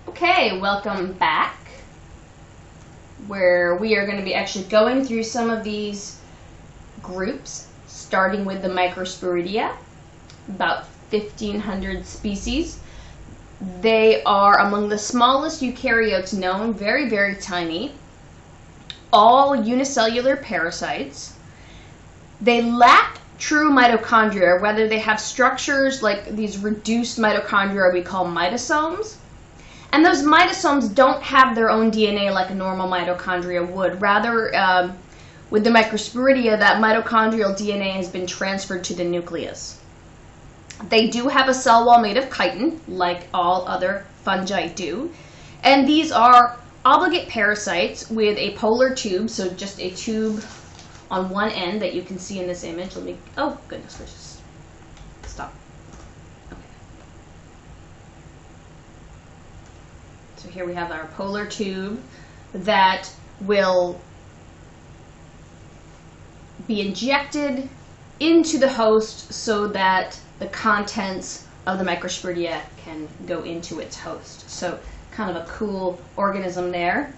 Okay, welcome back, where we are going to be actually going through some of these groups, starting with the Microsporidia, about 1,500 species. They are among the smallest eukaryotes known, very, very tiny, all unicellular parasites. They lack true mitochondria, whether they have structures like these reduced mitochondria we call mitosomes. And those mitosomes don't have their own DNA like a normal mitochondria would. Rather, with the Microsporidia, that mitochondrial DNA has been transferred to the nucleus. They do have a cell wall made of chitin, like all other fungi do. And these are obligate parasites with a polar tube, so just a tube on one end that you can see in this image. Let me, oh goodness gracious, stop. Okay. So here we have our polar tube that will be injected into the host so that the contents of the Microsporidia can go into its host. So kind of a cool organism there.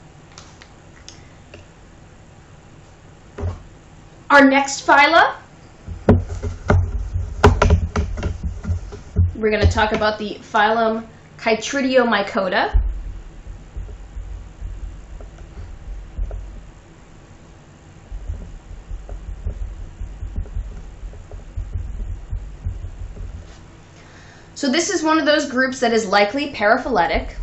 Our next phyla, we're going to talk about the phylum Chytridiomycota. So this is one of those groups that is likely paraphyletic.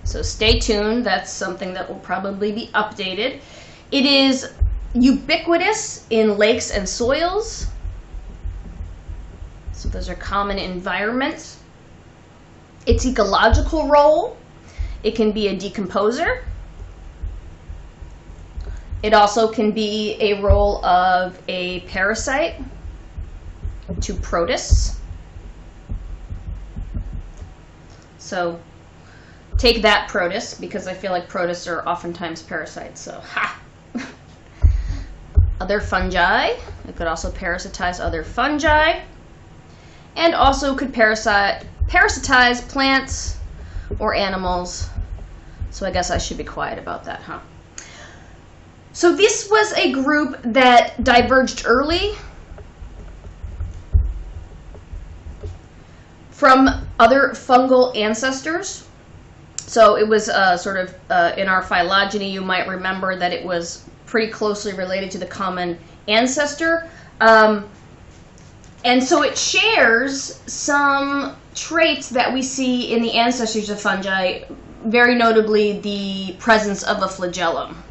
So stay tuned, that's something that will probably be updated. It is ubiquitous in lakes and soils. So those are common environments. Its ecological role, it can be a decomposer. It also can be a role of a parasite to protists. So take that, protists, because I feel like protists are oftentimes parasites, so ha! Other fungi. It could also parasitize other fungi. And also could parasitize plants or animals. So I guess I should be quiet about that, huh? So this was a group that diverged early from other fungal ancestors. So it was sort of, in our phylogeny, you might remember that it was pretty closely related to the common ancestor. And so it shares some traits that we see in the ancestors of fungi, very notably the presence of a flagellum.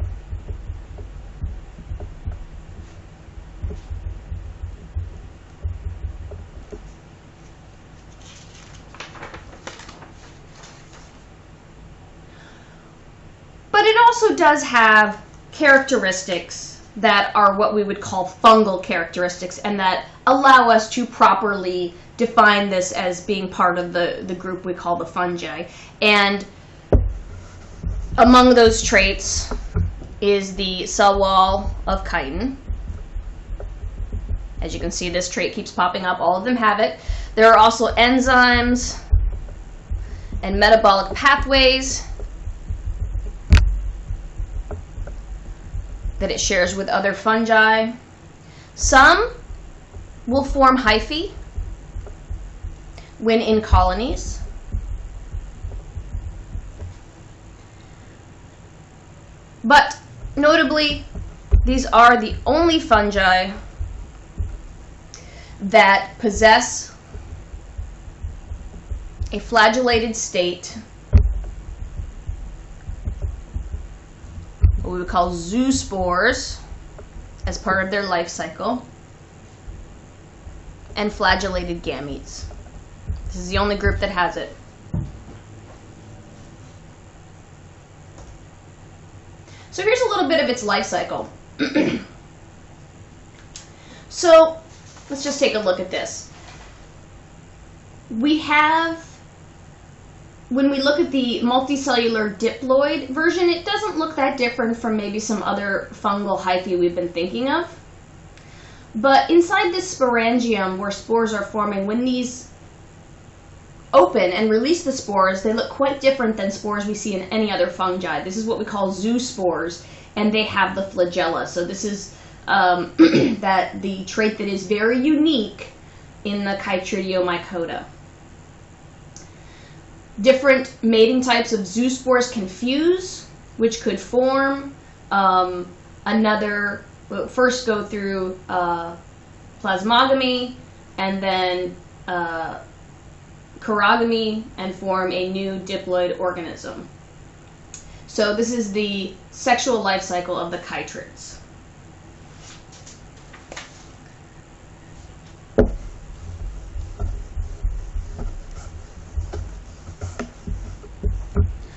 But it also does have characteristics that are what we would call fungal characteristics and that allow us to properly define this as being part of the group we call the fungi. And among those traits is the cell wall of chitin. As you can see, this trait keeps popping up. All of them have it. There are also enzymes and metabolic pathways that it shares with other fungi. Some will form hyphae when in colonies. But notably, these are the only fungi that possess a flagellated state, what we would call zoospores, as part of their life cycle, and flagellated gametes. This is the only group that has it. So here's a little bit of its life cycle. So let's just take a look at this. We have, when we look at the multicellular diploid version, it doesn't look that different from maybe some other fungal hyphae we've been thinking of. But inside this sporangium where spores are forming, when these open and release the spores, they look quite different than spores we see in any other fungi. This is what we call zoospores, and they have the flagella. So this is the trait that is very unique in the Chytridiomycota. Different mating types of zoospores can fuse, which could form first go through plasmogamy and then chorogamy and form a new diploid organism. So this is the sexual life cycle of the chytrids.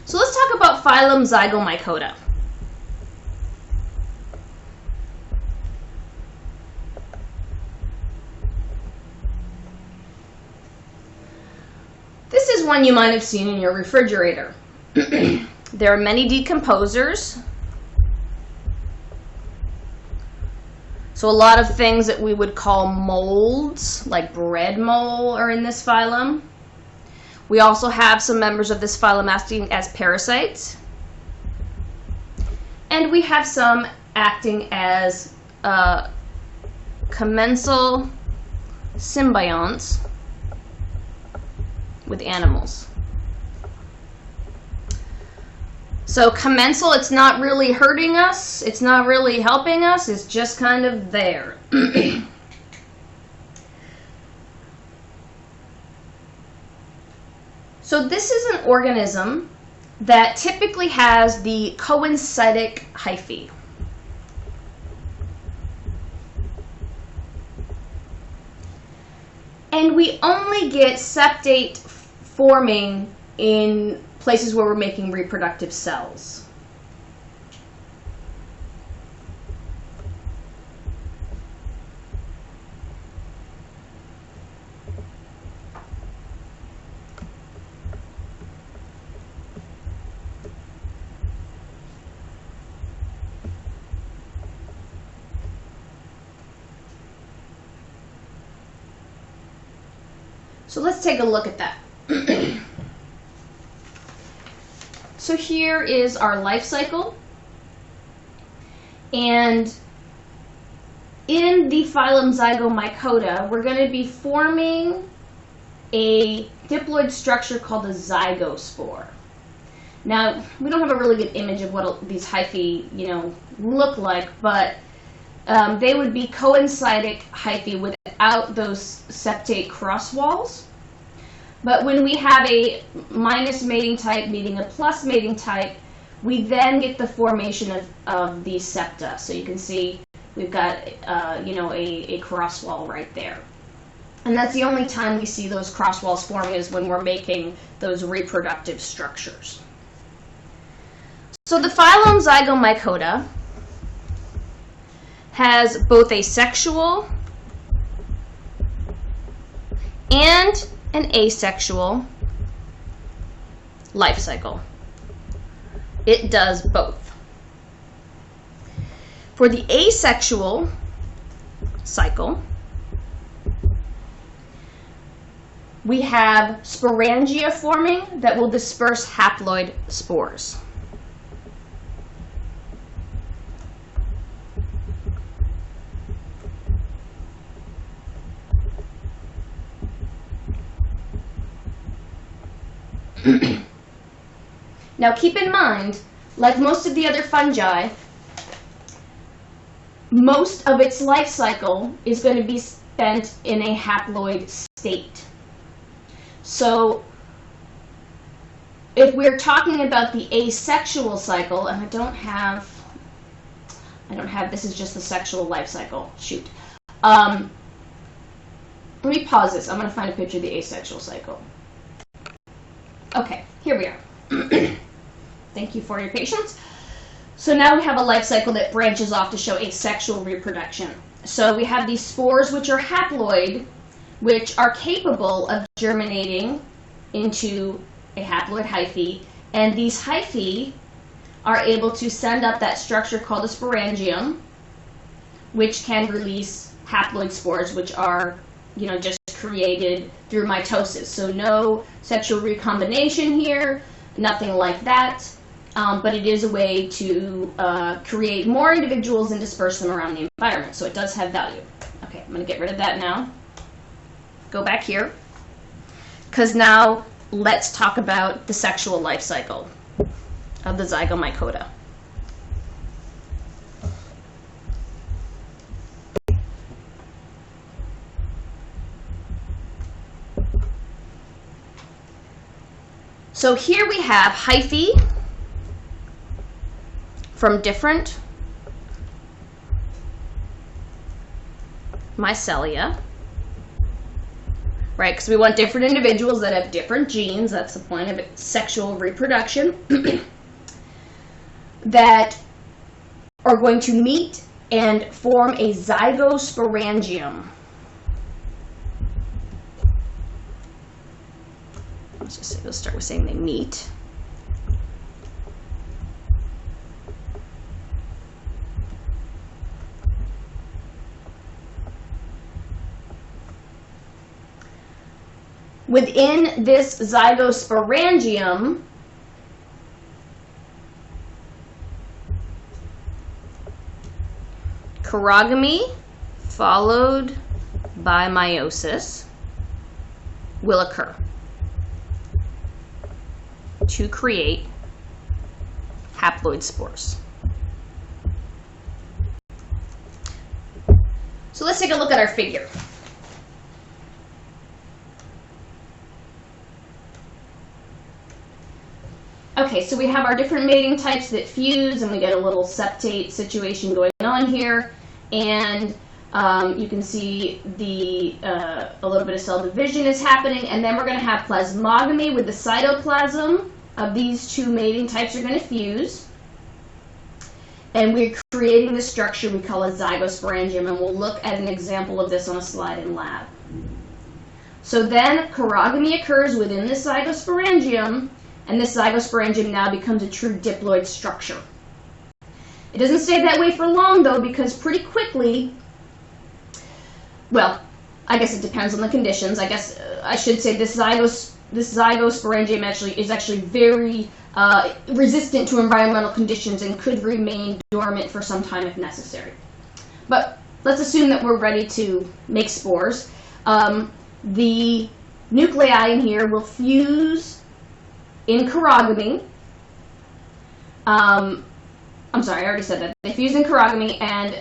So let's talk about phylum Zygomycota. This is one you might have seen in your refrigerator. There are many decomposers. So a lot of things that we would call molds, like bread mold, are in this phylum. We also have some members of this phylum acting as parasites. And we have some acting as commensal symbionts with animals. So commensal, it's not really hurting us, it's not really helping us, it's just kind of there. So this is an organism that typically has the coencytic hyphae. And we only get septate forming in places where we're making reproductive cells. So let's take a look at that. So here is our life cycle. And in the phylum Zygomycota, we're going to be forming a diploid structure called a zygospore. Now, we don't have a really good image of what these hyphae, look like, but they would be coencytic hyphae without those septate cross walls. But when we have a minus mating type meeting a plus mating type, we then get the formation of these septa. So you can see we've got a cross wall right there. And that's the only time we see those cross walls forming is when we're making those reproductive structures. So the phylum Zygomycota has both a sexual and an asexual life cycle. It does both. For the asexual cycle, we have sporangia forming that will disperse haploid spores. Now keep in mind, like most of the other fungi, most of its life cycle is going to be spent in a haploid state. So if we're talking about the asexual cycle, and I don't have, this is just the sexual life cycle, shoot. Let me pause this, I'm going to find a picture of the asexual cycle. Okay, here we are. Thank you for your patience. So now we have a life cycle that branches off to show asexual reproduction. So we have these spores which are haploid, which are capable of germinating into a haploid hyphae, and these hyphae are able to send up that structure called a sporangium, which can release haploid spores, which are, just created through mitosis. So no sexual recombination here, nothing like that. But it is a way to create more individuals and disperse them around the environment. So it does have value. Okay, I'm going to get rid of that now. Go back here. Because now let's talk about the sexual life cycle of the zygomycota. So here we have hyphae from different mycelia, right? Because we want different individuals that have different genes. That's the point of it, sexual reproduction, that are going to meet and form a zygosporangium. Let's start with saying they meet. Within this zygosporangium, chirogamy followed by meiosis will occur to create haploid spores. So let's take a look at our figure. Okay, so we have our different mating types that fuse, and we get a little septate situation going on here. And you can see a little bit of cell division is happening, and then we're going to have plasmogamy with the cytoplasm of these two mating types are going to fuse. And we're creating the structure we call a zygosporangium, and we'll look at an example of this on a slide in lab. So then chirogamy occurs within this zygosporangium, and this zygosporangium now becomes a true diploid structure. It doesn't stay that way for long, though, because pretty quickly, well, I guess it depends on the conditions. I guess I should say this zygosporangium is actually very resistant to environmental conditions and could remain dormant for some time if necessary. But let's assume that we're ready to make spores. The nuclei in here will fuse in chirogamy. I'm sorry, I already said that. They fuse in chirogamy, and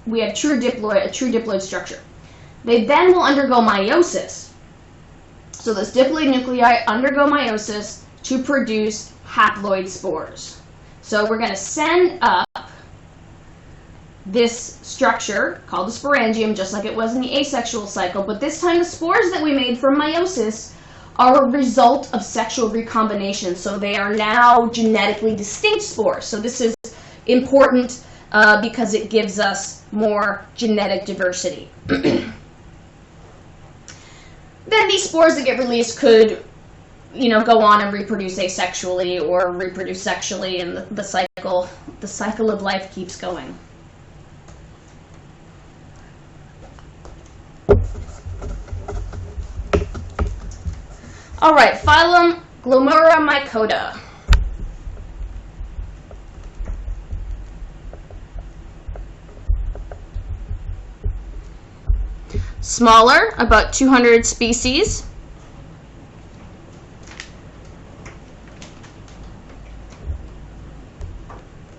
we have a true diploid structure. They then will undergo meiosis. So those diploid nuclei undergo meiosis to produce haploid spores. So we're going to send up this structure called the sporangium, just like it was in the asexual cycle, but this time the spores that we made from meiosis are a result of sexual recombination. So they are now genetically distinct spores. So this is important because it gives us more genetic diversity. Then these spores that get released could, go on and reproduce asexually or reproduce sexually, and the cycle of life keeps going. All right, phylum Glomeromycota. Smaller, about 200 species.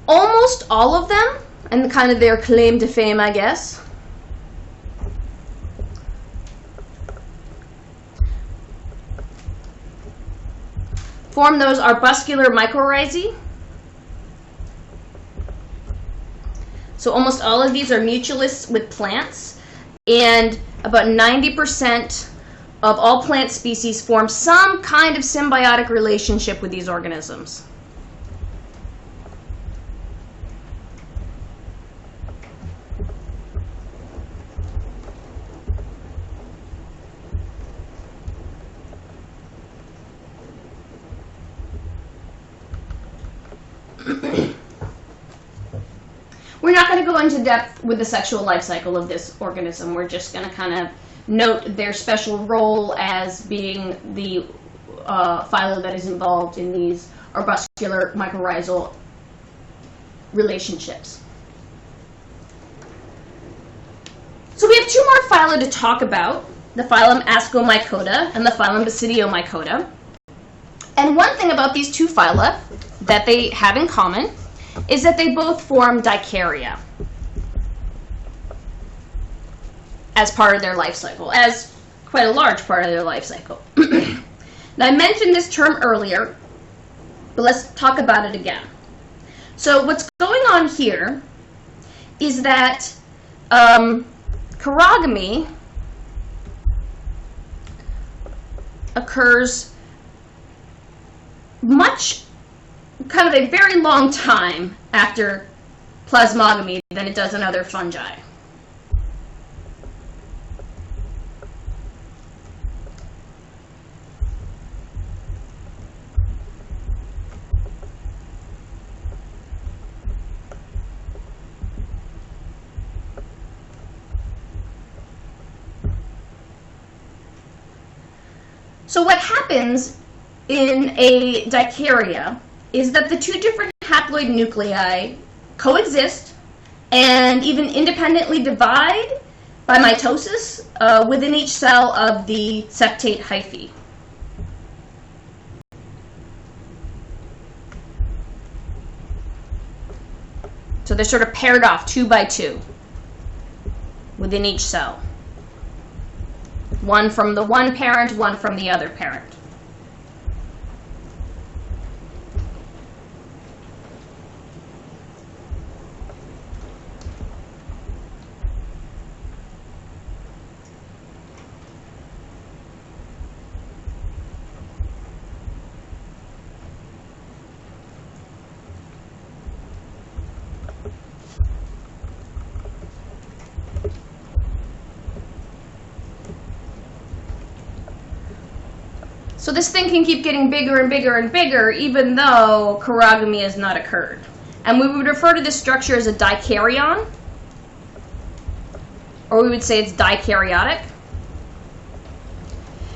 Almost all of them, and kind of their claim to fame, I guess, form those arbuscular mycorrhizae. So almost all of these are mutualists with plants, and about 90% of all plant species form some kind of symbiotic relationship with these organisms. We're not going to go into depth with the sexual life cycle of this organism. We're just going to kind of note their special role as being the phyla that is involved in these arbuscular mycorrhizal relationships. So we have two more phyla to talk about, the phylum Ascomycota and the phylum Basidiomycota. And one thing about these two phyla that they have in common is that they both form dikarya as part of their life cycle, as quite a large part of their life cycle. Now, I mentioned this term earlier, but let's talk about it again. So what's going on here is that chirogamy occurs kind of a very long time after plasmogamy than it does in other fungi. So what happens in a dikarya is that the two different haploid nuclei coexist and even independently divide by mitosis within each cell of the septate hyphae. So they're sort of paired off 2 by 2 within each cell. One from the one parent, one from the other parent. So this thing can keep getting bigger and bigger and bigger even though chirogamy has not occurred. And we would refer to this structure as a dikaryon, or we would say it's dikaryotic.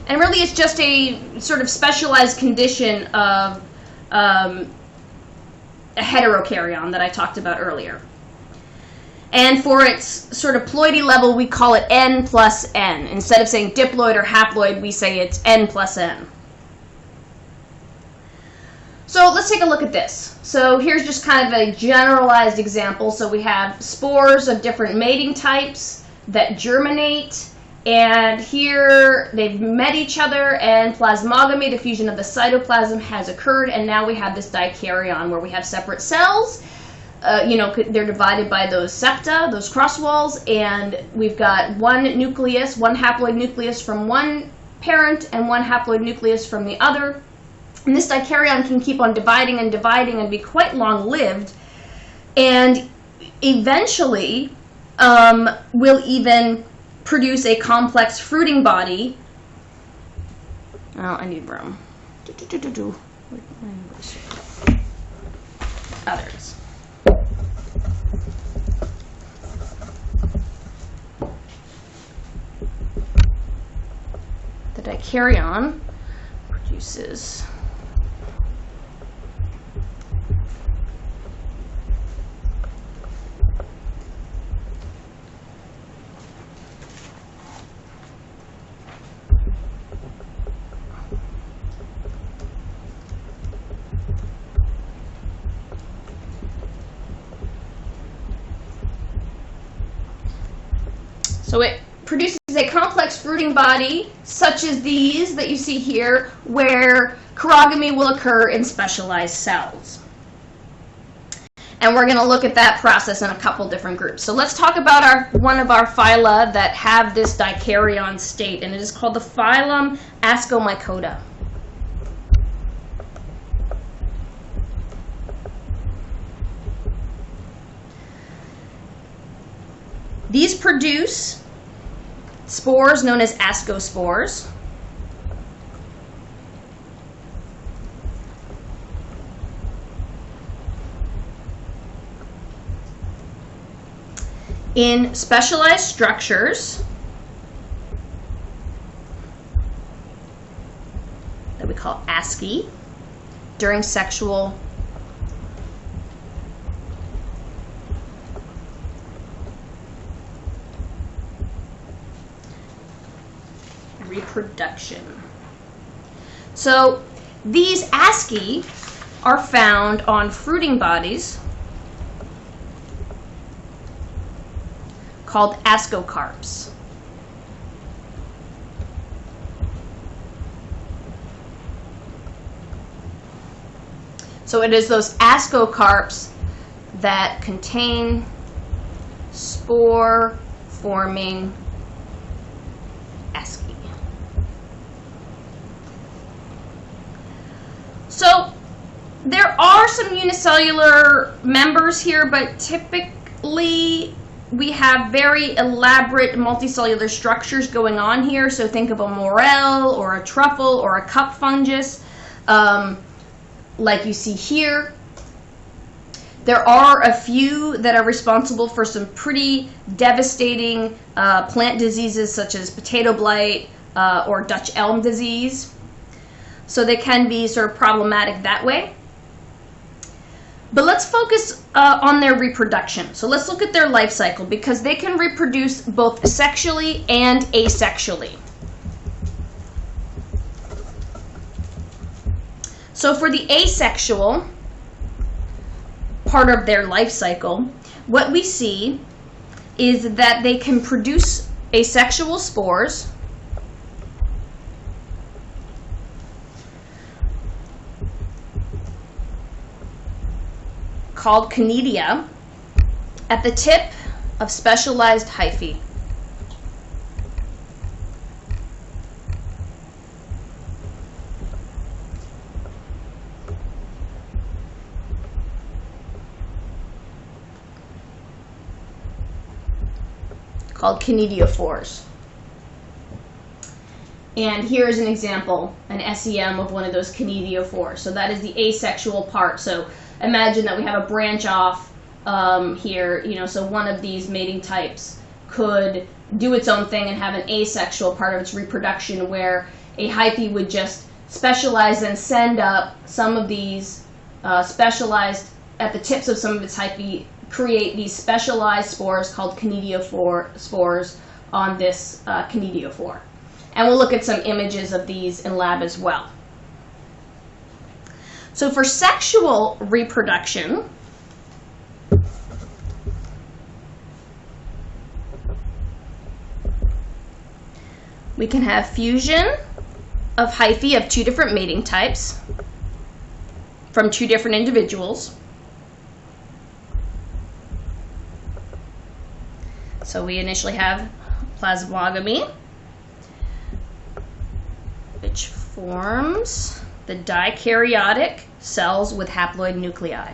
And really it's just a sort of specialized condition of a heterokaryon that I talked about earlier. And for its sort of ploidy level, we call it N plus N. Instead of saying diploid or haploid, we say it's N plus N. So let's take a look at this. So here's just kind of a generalized example. So we have spores of different mating types that germinate, and here they've met each other and plasmogamy, diffusion of the cytoplasm, has occurred, and now we have this dikaryon where we have separate cells. They're divided by those septa, those cross walls, and we've got one nucleus, one haploid nucleus from one parent and one haploid nucleus from the other. And this dikaryon can keep on dividing and dividing and be quite long-lived, and eventually will even produce a complex fruiting body. Oh, I need room. Oh, there it is. The dikaryon produces So it produces a complex fruiting body, such as these that you see here, where chirogamy will occur in specialized cells. And we're going to look at that process in a couple different groups. So let's talk about one of our phyla that have this dikaryon state, and it is called the phylum Ascomycota. These produce spores known as ascospores. in specialized structures that we call asci during sexual reproduction. So these asci are found on fruiting bodies called ascocarps. So it is those ascocarps that contain spore-forming asci. So there are some unicellular members here, but typically we have very elaborate multicellular structures going on here. So think of a morel or a truffle or a cup fungus, like you see here. There are a few that are responsible for some pretty devastating plant diseases such as potato blight or Dutch elm disease. So they can be sort of problematic that way. But let's focus on their reproduction. So let's look at their life cycle, because they can reproduce both sexually and asexually. So for the asexual part of their life cycle, what we see is that they can produce asexual spores called conidia at the tip of specialized hyphae. Called conidiophores. And here is an example, an SEM of one of those conidiophores. So that is the asexual part. So imagine that we have a branch off here, so one of these mating types could do its own thing and have an asexual part of its reproduction, where a hyphae would just specialize and send up some of these specialized, at the tips of some of its hyphae, create these specialized spores called conidiophore spores on this conidiophore. And we'll look at some images of these in lab as well. So for sexual reproduction, we can have fusion of hyphae of two different mating types from two different individuals. So we initially have plasmogamy, which forms the dikaryotic cells with haploid nuclei.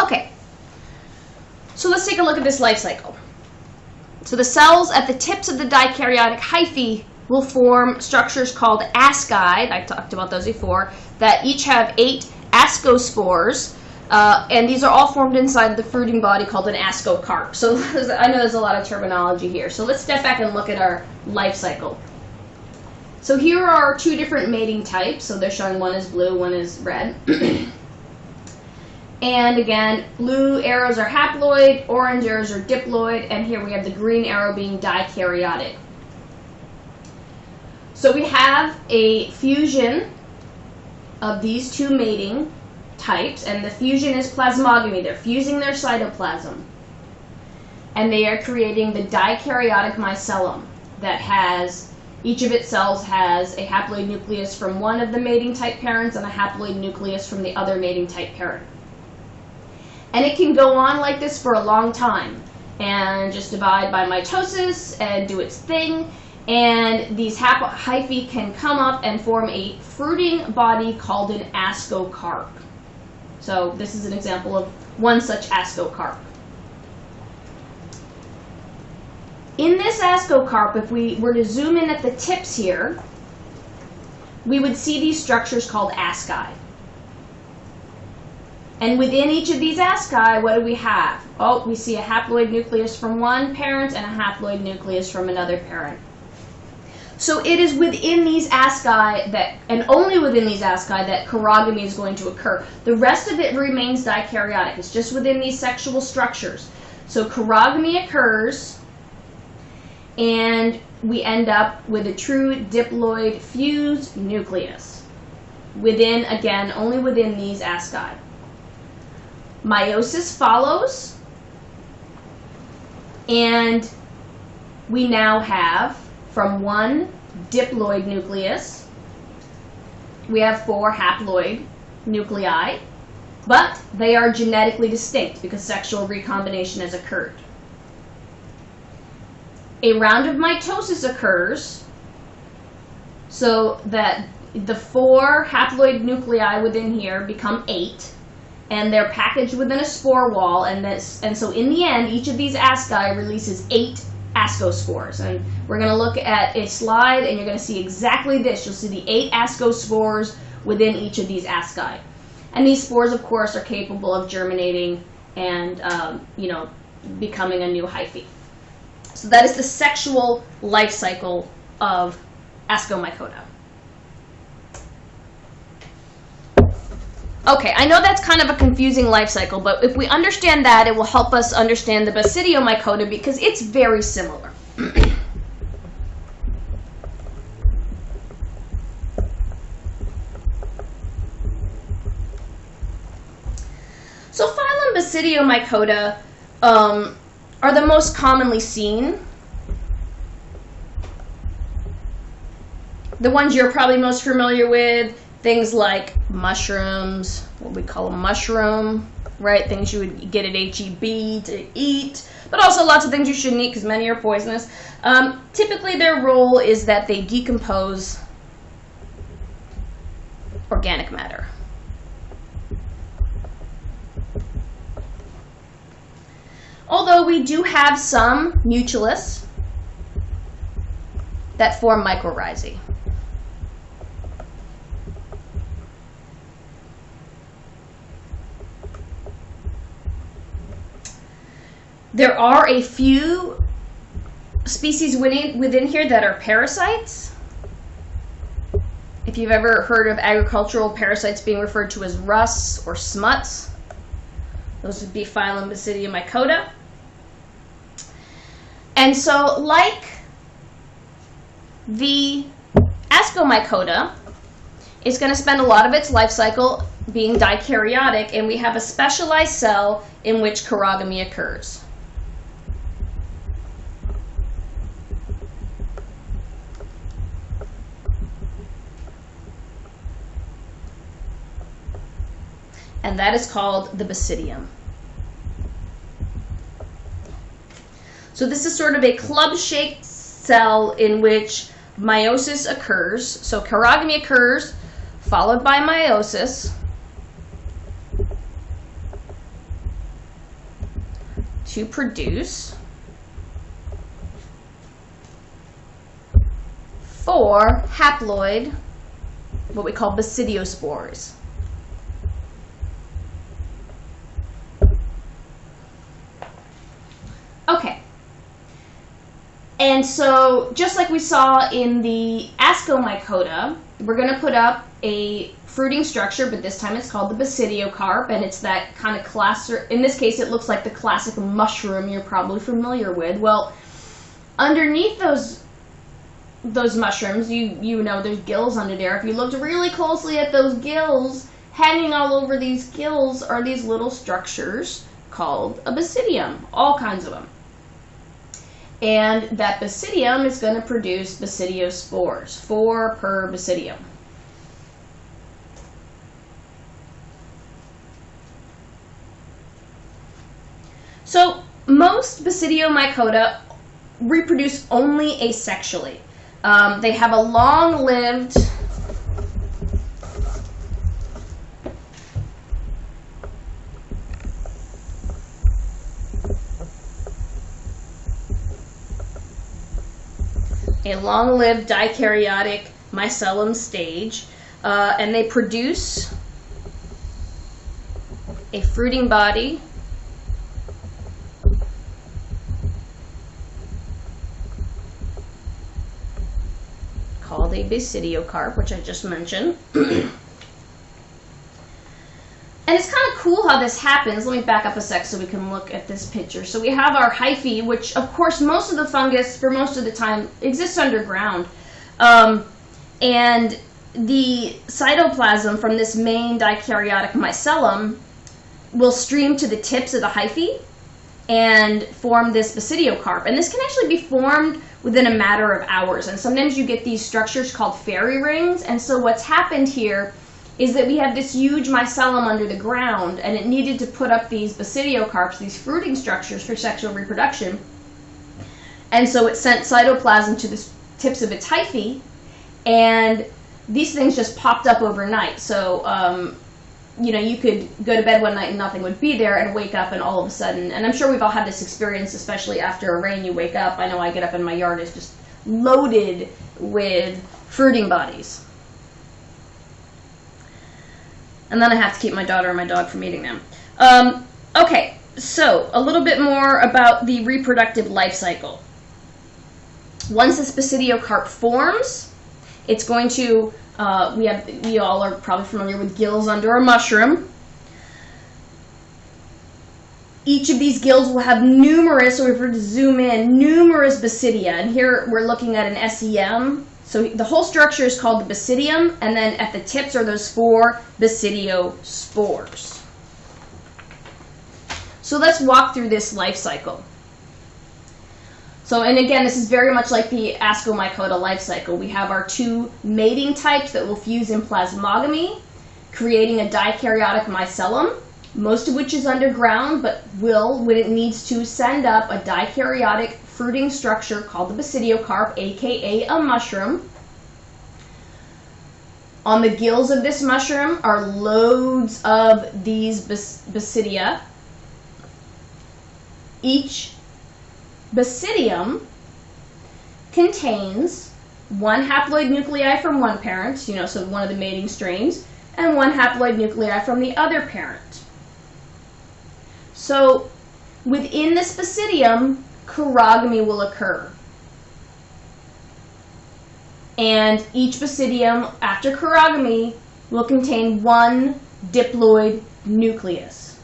Okay, so let's take a look at this life cycle. So the cells at the tips of the dikaryotic hyphae will form structures called asci, I talked about those before, that each have 8 ascospores, and these are all formed inside the fruiting body called an ascocarp. So I know there's a lot of terminology here. So let's step back and look at our life cycle. So here are 2 different mating types. So they're showing one is blue, one is red. And again, blue arrows are haploid, orange arrows are diploid, and here we have the green arrow being dikaryotic. So we have a fusion of these two mating types, and the fusion is plasmogamy. They're fusing their cytoplasm, and they are creating the dikaryotic mycelium that has, each of its cells has a haploid nucleus from one of the mating type parents and a haploid nucleus from the other mating type parent. And it can go on like this for a long time and just divide by mitosis and do its thing. And these hyphae can come up and form a fruiting body called an ascocarp. So this is an example of one such ascocarp. In this ascocarp, if we were to zoom in at the tips here, we would see these structures called asci. And within each of these asci, what do we have? Oh, we see a haploid nucleus from one parent and a haploid nucleus from another parent. So it is within these asci that, and only within these asci, that chirogamy is going to occur. The rest of it remains dikaryotic. It's just within these sexual structures. So chirogamy occurs, and we end up with a true diploid fused nucleus. Within, again, only within these asci. Meiosis follows, and we now have, from one diploid nucleus, we have 4 haploid nuclei, but they are genetically distinct because sexual recombination has occurred. A round of mitosis occurs so that the 4 haploid nuclei within here become 8, and they're packaged within a spore wall, and so in the end, each of these asci releases 8 ascospores. And we're going to look at a slide, and you're going to see exactly this. You'll see the 8 ascospores within each of these asci. And these spores, of course, are capable of germinating and, becoming a new hyphae. So that is the sexual life cycle of Ascomycota. Okay, I know that's kind of a confusing life cycle, but if we understand that, it will help us understand the Basidiomycota because it's very similar. So phylum Basidiomycota are the most commonly seen. The ones you're probably most familiar with, things like mushrooms, what we call a mushroom, right? Things you would get at H-E-B to eat, but also lots of things you shouldn't eat because many are poisonous. Typically their role is that they decompose organic matter. Although we do have some mutualists that form mycorrhizae. There are a few species within here that are parasites. If you've ever heard of agricultural parasites being referred to as rusts or smuts, those would be phylum Basidiomycota. And so, like the Ascomycota, it's going to spend a lot of its life cycle being dikaryotic, and we have a specialized cell in which chirogamy occurs. And that is called the basidium. So this is sort of a club-shaped cell in which meiosis occurs. So chirogamy occurs, followed by meiosis, to produce 4 haploid, what we call basidiospores. Okay, and so just like we saw in the Ascomycota, we're going to put up a fruiting structure, but this time it's called the basidiocarp, and it's that kind of classic, in this case it looks like the classic mushroom you're probably familiar with. Well, underneath those those mushrooms, you know there's gills under there. If you looked really closely at those gills, hanging all over these gills are these little structures called a basidium, all kinds of them. And that basidium is going to produce basidiospores, 4 per basidium. So most Basidiomycota reproduce only asexually. They have a long-lived dikaryotic mycelium stage, and they produce a fruiting body called a basidiocarp, which I just mentioned. And it's kind of cool how this happens. Let me back up a sec so we can look at this picture. So we have our hyphae, which of course most of the fungus, for most of the time, exists underground. And the cytoplasm from this main dikaryotic mycelium will stream to the tips of the hyphae and form this basidiocarp. And this can actually be formed within a matter of hours. And sometimes you get these structures called fairy rings. And so what's happened here is that we have this huge mycelium under the ground, and it needed to put up these basidiocarps, these fruiting structures for sexual reproduction. And so it sent cytoplasm to the tips of its hyphae, and these things just popped up overnight. So, you know, you could go to bed one night and nothing would be there, and wake up and all of a sudden, and I'm sure we've all had this experience, especially after a rain, you wake up. I know I get up and my yard is just loaded with fruiting bodies. And then I have to keep my daughter and my dog from eating them. Okay, so a little bit more about the reproductive life cycle. Once this basidiocarp forms, it's going to, we all are probably familiar with gills under a mushroom. Each of these gills will have numerous, so if we were to zoom in, numerous basidia. And here we're looking at an SEM. So the whole structure is called the basidium, and then at the tips are those 4 basidiospores. So let's walk through this life cycle. So, and again, this is very much like the Ascomycota life cycle. We have our 2 mating types that will fuse in plasmogamy, creating a dikaryotic mycelium, most of which is underground, but will, when it needs to, send up a dikaryotic fruiting structure called the basidiocarp, aka a mushroom. On the gills of this mushroom are loads of these basidia. Each basidium contains 1 haploid nuclei from one parent, you know, so one of the mating strains, and 1 haploid nuclei from the other parent. So within this basidium, chirogamy will occur. And each basidium, after chirogamy, will contain 1 diploid nucleus.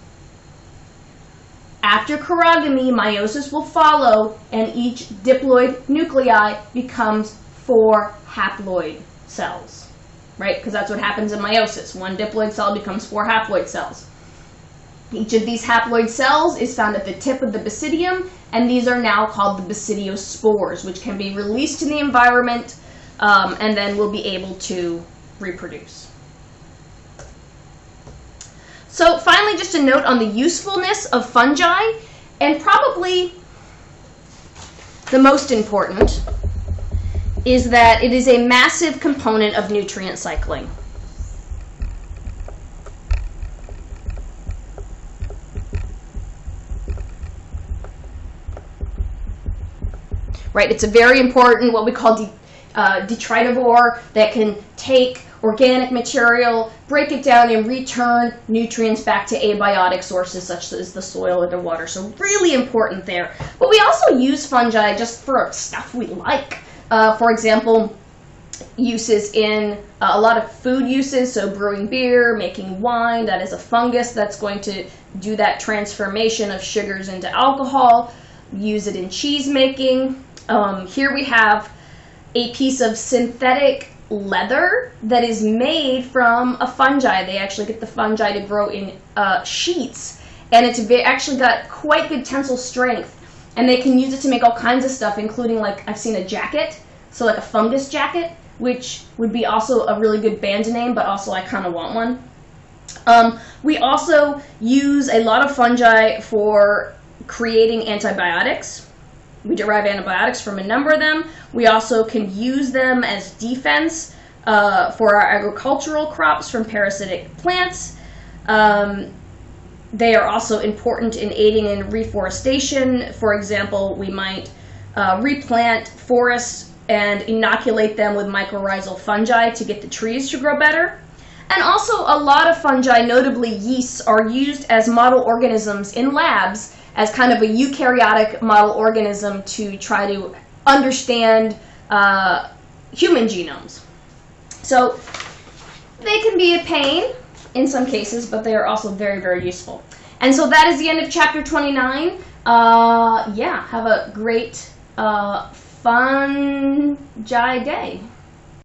After chirogamy, meiosis will follow, and each diploid nuclei becomes 4 haploid cells, right? Because that's what happens in meiosis. 1 diploid cell becomes 4 haploid cells. Each of these haploid cells is found at the tip of the basidium, and these are now called the basidiospores, which can be released in the environment and then will be able to reproduce. So finally, just a note on the usefulness of fungi, and probably the most important is that it is a massive component of nutrient cycling. Right, it's a very important, what we call detritivore, that can take organic material, break it down, and return nutrients back to abiotic sources such as the soil or the water. So really important there. But we also use fungi just for stuff we like. For example, uses in a lot of food uses, so brewing beer, making wine, that is a fungus that's going to do that transformation of sugars into alcohol. Use it in cheese making. Here we have a piece of synthetic leather that is made from a fungi. They actually get the fungi to grow in sheets, and it's actually got quite good tensile strength. And they can use it to make all kinds of stuff, including, like, I've seen a jacket, so like a fungus jacket, which would be also a really good band name, but also I kind of want one. We also use a lot of fungi for creating antibiotics. We derive antibiotics from a number of them. We also can use them as defense for our agricultural crops from parasitic plants. They are also important in aiding in reforestation. For example, we might replant forests and inoculate them with mycorrhizal fungi to get the trees to grow better. And also, a lot of fungi, notably yeasts, are used as model organisms in labs as kind of a eukaryotic model organism to try to understand human genomes. So they can be a pain in some cases, but they are also very, very useful. And so that is the end of chapter 29. Yeah, have a great fungi day.